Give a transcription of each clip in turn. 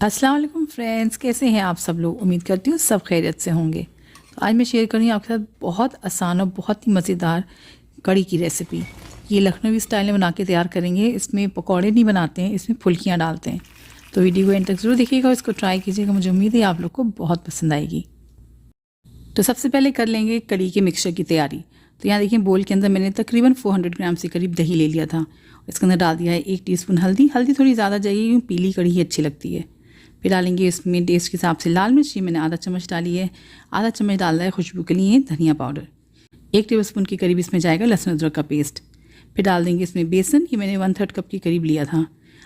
अस्सलाम वालेकुम फ्रेंड्स, कैसे हैं आप सब लोग। उम्मीद करती हूँ सब खैरियत से होंगे। तो आज मैं शेयर कर रही हूँ आपके साथ बहुत आसान और बहुत ही मज़ेदार कड़ी की रेसिपी। ये लखनवी स्टाइल में बना के तैयार करेंगे। इसमें पकौड़े नहीं बनाते हैं, इसमें फुल्कियाँ डालते हैं। तो वीडियो को एंड तक ज़रूर देखिएगा, इसको ट्राई कीजिएगा। मुझे उम्मीद है आप लोग को बहुत पसंद आएगी। तो सबसे पहले कर लेंगे कड़ी के मिक्सचर की तैयारी। तो यहाँ देखिए बोल के अंदर मैंने तकरीबन 400 ग्राम से करीब दही ले लिया था। इसके अंदर डाल दिया है 1 टीस्पून हल्दी। हल्दी थोड़ी ज़्यादा चाहिए, यूँ पीली कड़ी ही अच्छी लगती है। फिर डालेंगे इसमें टेस्ट के हिसाब से लाल मिर्च, ये मैंने आधा चम्मच डाली है। आधा चम्मच डाल रहा है खुशबू के लिए धनिया पाउडर। 1 टेबलस्पून के करीब इसमें जाएगा लहसुन अदरक का पेस्ट। फिर डाल देंगे इसमें बेसन, ये मैंने 1/3 कप के करीब लिया था।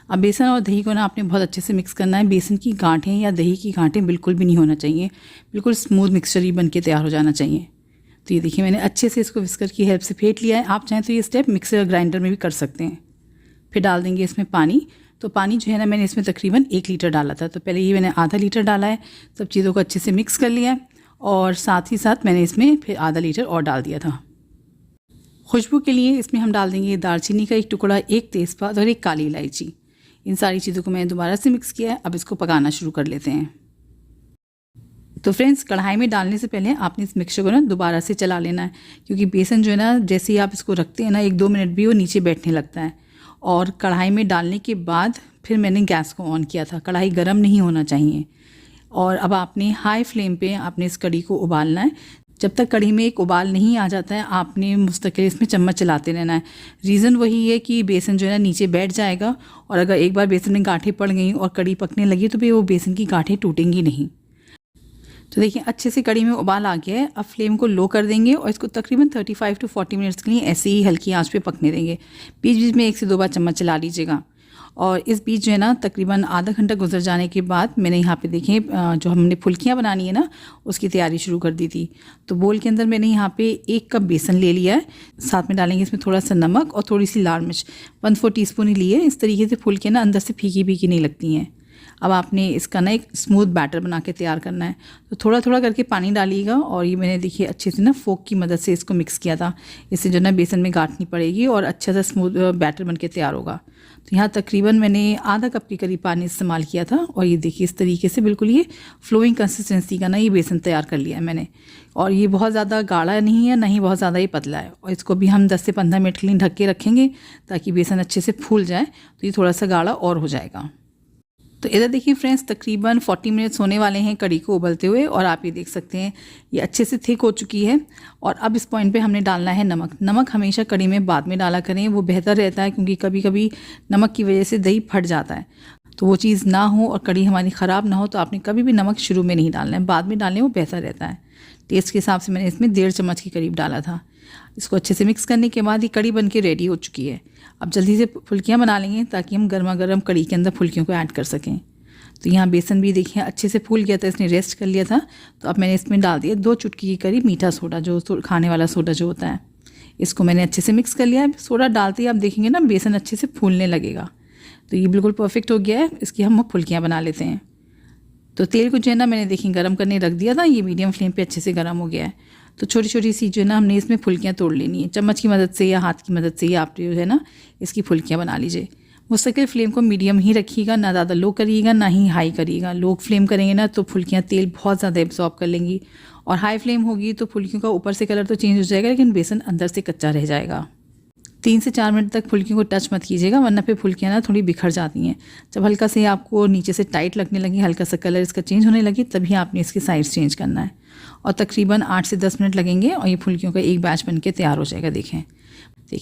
अब बेसन और दही को ना आपने बहुत अच्छे से मिक्स करना है। बेसन की गांठें या दही की गांठें बिल्कुल भी नहीं होना चाहिए, बिल्कुल स्मूथ मिक्सचर ही बन के तैयार हो जाना चाहिए। तो ये देखिए मैंने अच्छे से इसको विस्कर की हेल्प से फेंट लिया है। आप चाहें तो ये स्टेप मिक्सर ग्राइंडर में भी कर सकते हैं। फिर डाल देंगे इसमें पानी। तो पानी जो है ना मैंने इसमें तकरीबन 1 लीटर डाला था। तो पहले ये मैंने आधा लीटर डाला है। सब चीज़ों को अच्छे से मिक्स कर लिया है और साथ ही साथ मैंने इसमें फिर आधा लीटर और डाल दिया था। खुशबू के लिए इसमें हम डाल देंगे दालचीनी का 1 टुकड़ा, 1 तेज़पात और 1 काली इलायची। इन सारी चीज़ों को मैंने दोबारा से मिक्स किया है। अब इसको पकाना शुरू कर लेते हैं। तो फ्रेंड्स, कढ़ाई में डालने से पहले आपने इस मिक्सचर को ना दोबारा से चला लेना है, क्योंकि बेसन जो है ना जैसे ही आप इसको रखते हैं ना 1-2 मिनट भी वो नीचे बैठने लगता है। और कढ़ाई में डालने के बाद फिर मैंने गैस को ऑन किया था। कढ़ाई गर्म नहीं होना चाहिए। और अब आपने हाई फ्लेम पे आपने इस कड़ी को उबालना है। जब तक कढ़ी में एक उबाल नहीं आ जाता है आपने मुस्तकिल इसमें चम्मच चलाते रहना है। रीज़न वही है कि बेसन जो है ना नीचे बैठ जाएगा, और अगर एक बार बेसन में गांठें पड़ गई और कड़ी पकने लगी तो फिर वो बेसन की गांठें टूटेंगी नहीं। तो देखिए अच्छे से कड़ी में उबाल आ गया है। अब फ्लेम को लो कर देंगे और इसको तकरीबन 35 to 40 मिनट्स के लिए ऐसे ही हल्की आंच पे पकने देंगे। बीच बीच में 1 से 2 बार चम्मच चला लीजिएगा। और इस बीच जो है ना तकरीबन आधा घंटा गुजर जाने के बाद मैंने यहाँ पे देखिए जो हमने फुल्कियाँ बनानी है ना उसकी तैयारी शुरू कर दी थी। तो बोल के अंदर मैंने यहाँ पे 1 कप बेसन ले लिया है। साथ में डालेंगे इसमें थोड़ा सा नमक और थोड़ी सी लाल मिर्च, 1/4 टीस्पून ही लिए। इस तरीके से फुल्कियाँ ना अंदर से फीकी फीकी नहीं लगती हैं। अब आपने इसका ना एक स्मूथ बैटर बना के तैयार करना है। तो थोड़ा थोड़ा करके पानी डालिएगा। और ये मैंने देखिए अच्छे से ना फोक की मदद से इसको मिक्स किया था। इससे जो ना बेसन में गांठ नहीं पड़ेगी और अच्छा सा स्मूथ बैटर बन के तैयार होगा। तो यहाँ तकरीबन मैंने आधा कप के करीब पानी इस्तेमाल किया था। और ये देखिए इस तरीके से बिल्कुल ये फ्लोइंग कंसिस्टेंसी का ना ये बेसन तैयार कर लिया है मैंने। और ये बहुत ज़्यादा गाढ़ा नहीं है, ना ही बहुत ज़्यादा ये पतला है। और इसको भी हम 10 से 15 मिनट के लिए ढक के रखेंगे ताकि बेसन अच्छे से फूल जाए। तो ये थोड़ा सा गाढ़ा और हो जाएगा। तो इधर देखिए फ्रेंड्स तकरीबन 40 मिनट्स होने वाले हैं कड़ी को उबलते हुए। और आप ये देख सकते हैं ये अच्छे से थिक हो चुकी है। और अब इस पॉइंट पे हमने डालना है नमक। नमक हमेशा कड़ी में बाद में डाला करें, वो बेहतर रहता है, क्योंकि कभी कभी नमक की वजह से दही फट जाता है। तो वो चीज़ ना हो और कड़ी हमारी ख़राब ना हो तो आपने कभी भी नमक शुरू में नहीं डालना है, बाद में डालने वो बेहतर रहता है। टेस्ट के हिसाब से मैंने इसमें 1.5 चम्मच के करीब डाला था। इसको अच्छे से मिक्स करने के बाद ये कड़ी बन के रेडी हो चुकी है। अब जल्दी से फुल्कियाँ बना लेंगे ताकि हम गर्मा गर्म कड़ी के अंदर फुल्कियों को ऐड कर सकें। तो यहाँ बेसन भी देखिए अच्छे से फूल गया था, इसने रेस्ट कर लिया था। तो अब मैंने इसमें डाल दिया 2 चुटकी के करीब मीठा सोडा, जो खाने वाला सोडा जो होता है। इसको मैंने अच्छे से मिक्स कर लिया है। सोडा डालते ही आप देखेंगे ना बेसन अच्छे से फूलने लगेगा। तो ये बिल्कुल परफेक्ट हो गया है। इसकी हम फुल्कियाँ बना लेते हैं। तो तेल को जो है ना मैंने देखिए गर्म करने रख दिया था। ये मीडियम फ्लेम पे अच्छे से गर्म हो गया है। तो छोटी छोटी सी जो है ना हमने इसमें फुल्कियाँ तोड़ लेनी है। चम्मच की मदद से या हाथ की मदद से, या आप जो है ना इसकी फुल्कियाँ बना लीजिए। मुस्तकिल फ्लेम को मीडियम ही रखिएगा, ना ज़्यादा लो करिएगा ना ही हाई करिएगा। लो फ्लेम करेंगे ना तो फुल्कियाँ तेल बहुत ज़्यादा एब्जॉर्ब कर लेंगी। और हाई फ्लेम होगी तो फुल्कियों का ऊपर से कलर तो चेंज हो जाएगा, लेकिन बेसन अंदर से कच्चा रह जाएगा। 3 से 4 मिनट तक फुल्कियों को टच मत कीजिएगा, वरना फिर फुल्कियाँ ना थोड़ी बिखर जाती हैं। जब हल्का से आपको नीचे से टाइट लगने लगी, हल्का सा कलर इसका चेंज होने लगी, तभी आपने इसके साइड्स चेंज करना है। और तकरीबन 8 से 10 मिनट लगेंगे और ये फुल्कियों का एक बैच बन के तैयार हो जाएगा। देखें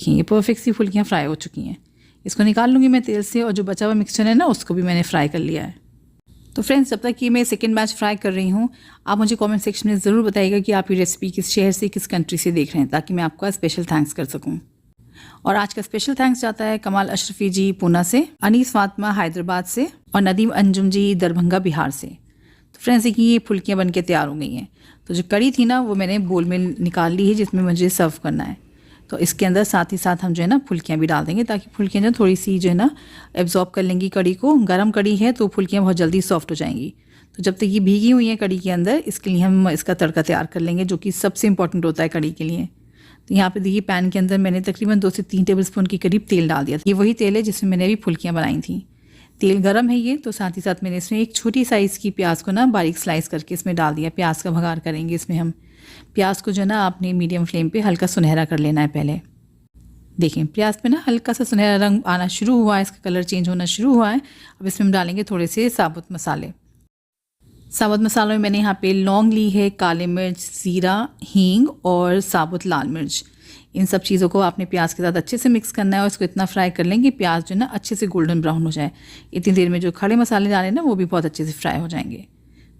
ये परफेक्ट सी फुल्कियाँ फ्राई हो चुकी हैं। इसको निकाल लूँगी मैं तेल से। और जो बचा हुआ मिक्सचर है ना उसको भी मैंने फ्राई कर लिया है। तो फ्रेंड्स, जब तक कि मैं सेकंड बैच फ्राई कर रही हूँ, आप मुझे कमेंट सेक्शन में ज़रूर बताइएगा कि आप ये रेसिपी किस शहर से, किस कंट्री से देख रहे हैं, ताकि मैं आपका स्पेशल थैंक्स कर सकूँ। और आज का स्पेशल थैंक्स जाता है कमाल अशरफी जी पूना से, अनीस फातिमा हैदराबाद से, और नदीम अंजुम जी दरभंगा बिहार से। तो फ्रेंड्स देखिए ये फुल्कियाँ बन के तैयार हो गई हैं। तो जो कड़ी थी ना वो मैंने बोल में निकाल ली है, जिसमें मुझे सर्व करना है। तो इसके अंदर साथ ही साथ हम जो है ना फुल्कियाँ भी डाल देंगे, ताकि फुल्कियाँ जो थोड़ी सी जो है ना एब्जॉर्ब कर लेंगी कड़ी को। गर्म कड़ी है तो फुल्कियाँ बहुत जल्दी सॉफ्ट हो जाएंगी। तो जब तक ये भीगी हुई हैं कड़ी के अंदर, इसके लिए हम इसका तड़का तैयार कर लेंगे, जो कि सबसे इंपॉर्टेंट होता है कड़ी के लिए। तो यहाँ पे देखिए पैन के अंदर मैंने तकरीबन 2 से 3 टेबल स्पून के करीब तेल डाल दिया था। ये वही तेल है जिसमें मैंने अभी फुल्कियाँ बनाई थी। तेल गरम है ये, तो साथ ही साथ मैंने इसमें एक छोटी साइज़ की प्याज को ना बारीक स्लाइस करके इसमें डाल दिया। प्याज का भगार करेंगे इसमें हम। प्याज को जो ना आपने मीडियम फ्लेम पे हल्का सुनहरा कर लेना है पहले। देखिए प्याज पे ना हल्का सा सुनहरा रंग आना शुरू हुआ है, इसका कलर चेंज होना शुरू हुआ है। अब इसमें हम डालेंगे थोड़े से साबुत मसाले। साबुत मसालों में मैंने यहाँ पे लौंग ली है, काली मिर्च, ज़ीरा, हींग और साबुत लाल मिर्च। इन सब चीज़ों को आपने प्याज के साथ अच्छे से मिक्स करना है और इसको इतना फ्राई कर लेंगे प्याज जो ना अच्छे से गोल्डन ब्राउन हो जाए। इतनी देर में जो खड़े मसाले डाले ना वो भी बहुत अच्छे से फ्राई हो जाएंगे।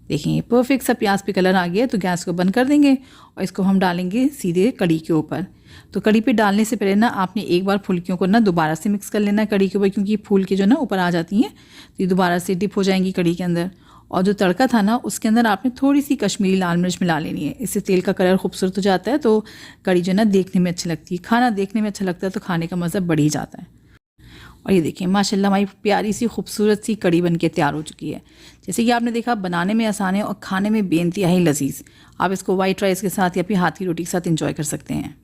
देखिए परफेक्ट सा प्याज पे कलर आ गया, तो गैस को बंद कर देंगे और इसको हम डालेंगे सीधे कढ़ी के ऊपर। तो कढ़ी पे डालने से पहले ना आपने एक बार फुल्कियों को ना दोबारा से मिक्स कर लेना है कढ़ी के ऊपर, क्योंकि फूल के जो ना ऊपर आ जाती हैं तो ये दोबारा से डिप हो जाएंगी कढ़ी के अंदर। और जो तड़का था ना उसके अंदर आपने थोड़ी सी कश्मीरी लाल मिर्च मिला लेनी है, इससे तेल का कलर खूबसूरत हो जाता है, तो कढ़ी जो ना देखने में अच्छी लगती है। खाना देखने में अच्छा लगता है तो खाने का मज़ा बढ़ ही जाता है। और ये देखिए माशाल्लाह हमारी प्यारी सी खूबसूरत सी कढ़ी बनके तैयार हो चुकी है। जैसे कि आपने देखा बनाने में आसान है और खाने में बेइंतहा ही लजीज। आप इसको वाइट राइस के साथ या फिर हाथ की रोटी के साथ एंजॉय कर सकते हैं।